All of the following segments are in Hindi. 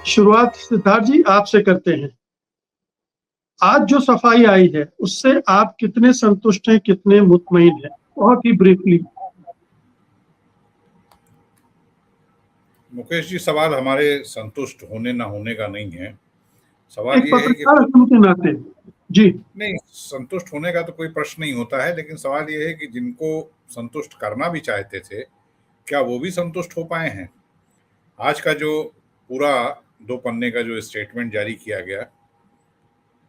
शुरुआत सिद्धार्थ जी आपसे करते हैं। आज जो सफाई आई है, उससे आप कितने संतुष्ट हैं, कितने मुतमईन हैं? बहुत ही ब्रीफली। मुकेश जी, सवाल हमारे संतुष्ट होने ना होने का नहीं है। सवाल एक ये है कि पत्रकार के नाते। जी। नहीं, संतुष्ट होने का तो कोई प्रश्न नहीं होता है, लेकिन सवाल ये है कि जिनको संतुष्ट करना भी चाहते थे, क्या वो भी संतुष्ट हो पाए हैं? आज का जो पूरा 2 पन्ने का जो स्टेटमेंट जारी किया गया,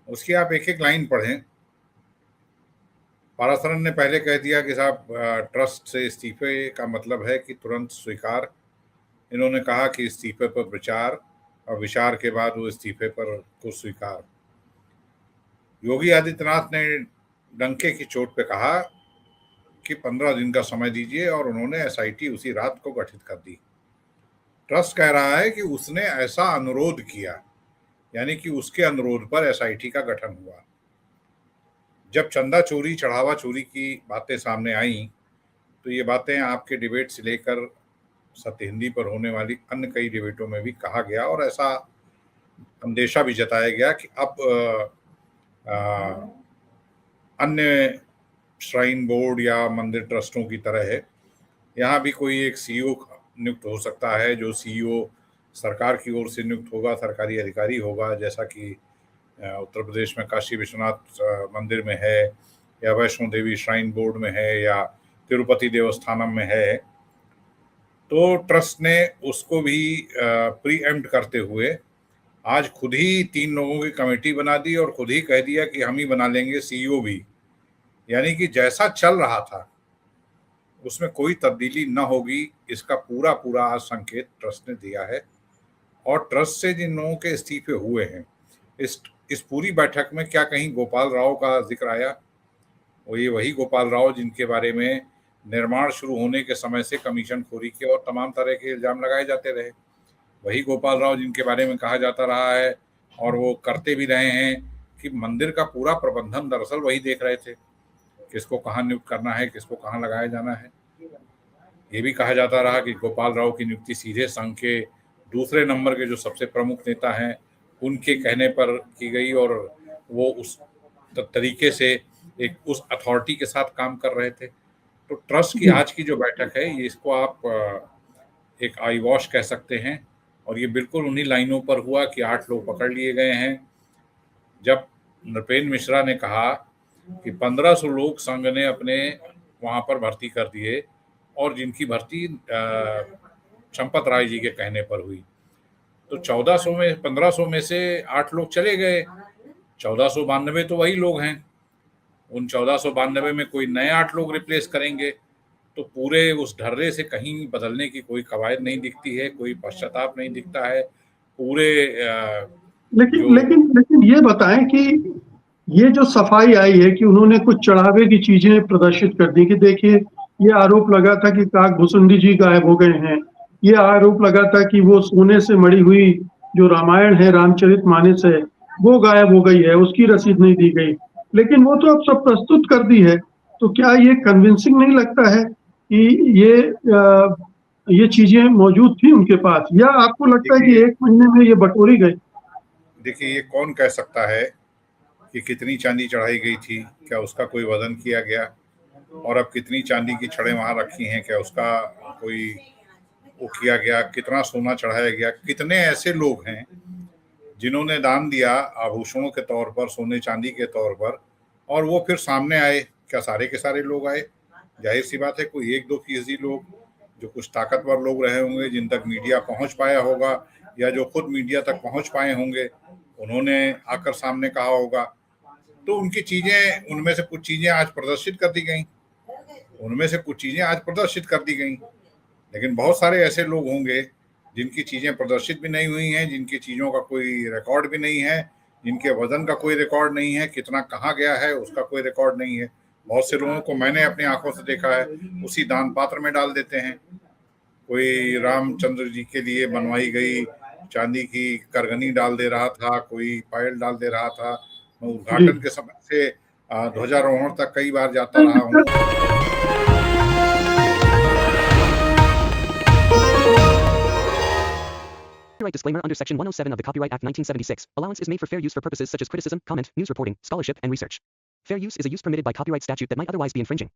उसकी आप एक-एक लाइन पढ़ें। पारासरन ने पहले कह दिया कि साहब ट्रस्ट से इस्तीफे का मतलब है कि तुरंत स्वीकार। इन्होंने कहा कि इस्तीफे पर विचार और विचार के बाद वो इस्तीफे पर को स्वीकार। योगी आदित्यनाथ ने डंके की चोट पे कहा कि 15 दिन का समय दीजिए और उन्होंने एसआईटी उसी रात को गठित कर दी। ट्रस्ट कह रहा है कि उसने ऐसा अनुरोध किया, यानी कि उसके अनुरोध पर एसआईटी का गठन हुआ। जब चंदा चोरी चढ़ावा चोरी की बातें सामने आई, तो ये बातें आपके डिबेट से लेकर सत्य हिंदी पर होने वाली अन्य कई डिबेटों में भी कहा गया और ऐसा अंदेशा भी जताया गया कि अब अन्य श्राइन बोर्ड या मंदिर ट्रस्टों की तरह है, यहाँ भी कोई एक सीईओ नियुक्त हो सकता है, जो सीईओ सरकार की ओर से नियुक्त होगा, सरकारी अधिकारी होगा, जैसा कि उत्तर प्रदेश में काशी विश्वनाथ मंदिर में है, या वैष्णो देवी श्राइन बोर्ड में है, या तिरुपति देवस्थानम में है। तो ट्रस्ट ने उसको भी प्रीएम्प्ट करते हुए आज खुद ही 3 लोगों की कमेटी बना दी और खुद ही कह दिया कि हम ही बना लेंगे सीईओ भी। यानी कि जैसा चल रहा था उसमें कोई तब्दीली न होगी, इसका पूरा पूरा आज संकेत ट्रस्ट ने दिया है। और ट्रस्ट से जिन लोगों के इस्तीफे हुए हैं, इस पूरी बैठक में क्या कहीं गोपाल राव का जिक्र आया? वो ये वही गोपाल राव जिनके बारे में निर्माण शुरू होने के समय से कमीशन खोरी के और तमाम तरह के इल्जाम लगाए जाते रहे। वही गोपाल राव जिनके बारे में कहा जाता रहा है और वो करते भी रहे हैं कि मंदिर का पूरा प्रबंधन दरअसल वही देख रहे थे, किसको कहाँ नियुक्त करना है, किसको कहाँ लगाया जाना है। ये भी कहा जाता रहा कि गोपाल राव की नियुक्ति सीधे संघ के दूसरे नंबर के जो सबसे प्रमुख नेता हैं उनके कहने पर की गई और वो उस तरीके से एक उस अथॉरिटी के साथ काम कर रहे थे। तो ट्रस्ट की आज की जो बैठक है, ये इसको आप एक आई वॉश कह सकते हैं और ये बिल्कुल उन्हीं लाइनों पर हुआ कि 8 लोग पकड़ लिए गए हैं। जब नृपेंद्र मिश्रा ने कहा कि 1500 लोग संघ ने अपने वहां पर भर्ती कर दिए और जिनकी भर्ती चंपत राय जी के कहने पर हुई, तो 1400 में 1500 में से 8 लोग चले गए। 1492 तो वही लोग हैं। उन 1492 में कोई नए 8 लोग रिप्लेस करेंगे, तो पूरे उस ढर्रे से कहीं बदलने की कोई कवायद नहीं दिखती है, कोई पश्चाताप नहीं दिखता है। पूरे लेकिन ये बताएं कि ये जो सफाई आई है कि उन्होंने कुछ चढ़ावे की चीजें प्रदर्शित कर दी कि देखिए, ये आरोप लगा था कि काकभूषुंडी जी गायब हो गए हैं, ये आरोप लगा था कि वो सोने से मढ़ी हुई जो रामायण है, रामचरितमानस है, वो गायब हो गई है, उसकी रसीद नहीं दी गई, लेकिन वो तो अब सब प्रस्तुत कर दी है। तो क्या ये कन्विंसिंग नहीं लगता है कि ये चीजें मौजूद थी उनके पास, या आपको लगता है कि 1 महीने में ये बटोरी गई? देखिए, ये कौन कह सकता है कि कितनी चांदी चढ़ाई गई थी, क्या उसका कोई वजन किया गया? और अब कितनी चांदी की छड़ें वहां रखी हैं, क्या उसका कोई वो किया गया? कितना सोना चढ़ाया गया? कितने ऐसे लोग हैं जिन्होंने दान दिया आभूषणों के तौर पर, सोने चांदी के तौर पर, और वो फिर सामने आए? क्या सारे के सारे लोग आए? जाहिर सी बात है कोई 1-2% लोग, जो कुछ ताकतवर लोग रहे होंगे, जिन तक मीडिया पहुंच पाया होगा या जो खुद मीडिया तक पहुंच पाए होंगे, उन्होंने आकर सामने कहा होगा। तो उनकी चीजें, उनमें से कुछ चीजें आज प्रदर्शित कर दी गई, लेकिन बहुत सारे ऐसे लोग होंगे जिनकी चीजें प्रदर्शित भी नहीं हुई हैं, जिनकी चीजों का कोई रिकॉर्ड भी नहीं है, जिनके वजन का कोई रिकॉर्ड नहीं है, कितना कहाँ गया है उसका कोई रिकॉर्ड नहीं है। बहुत से लोगों को मैंने अपनी आंखों से देखा है, उसी दान पात्र में डाल देते हैं। कोई रामचंद्र जी के लिए बनवाई गई चांदी की करगनी डाल दे रहा था, कोई पायल डाल दे रहा था। मैं उद्घाटन के समय से ध्वजारोहण तक कई बार जाता रहा हूँ। Copyright disclaimer. Under Section 107 of the Copyright Act 1976, allowance is made for fair use for purposes such as criticism, comment, news reporting, scholarship, and research. Fair use is a use permitted by copyright statute that might otherwise be infringing.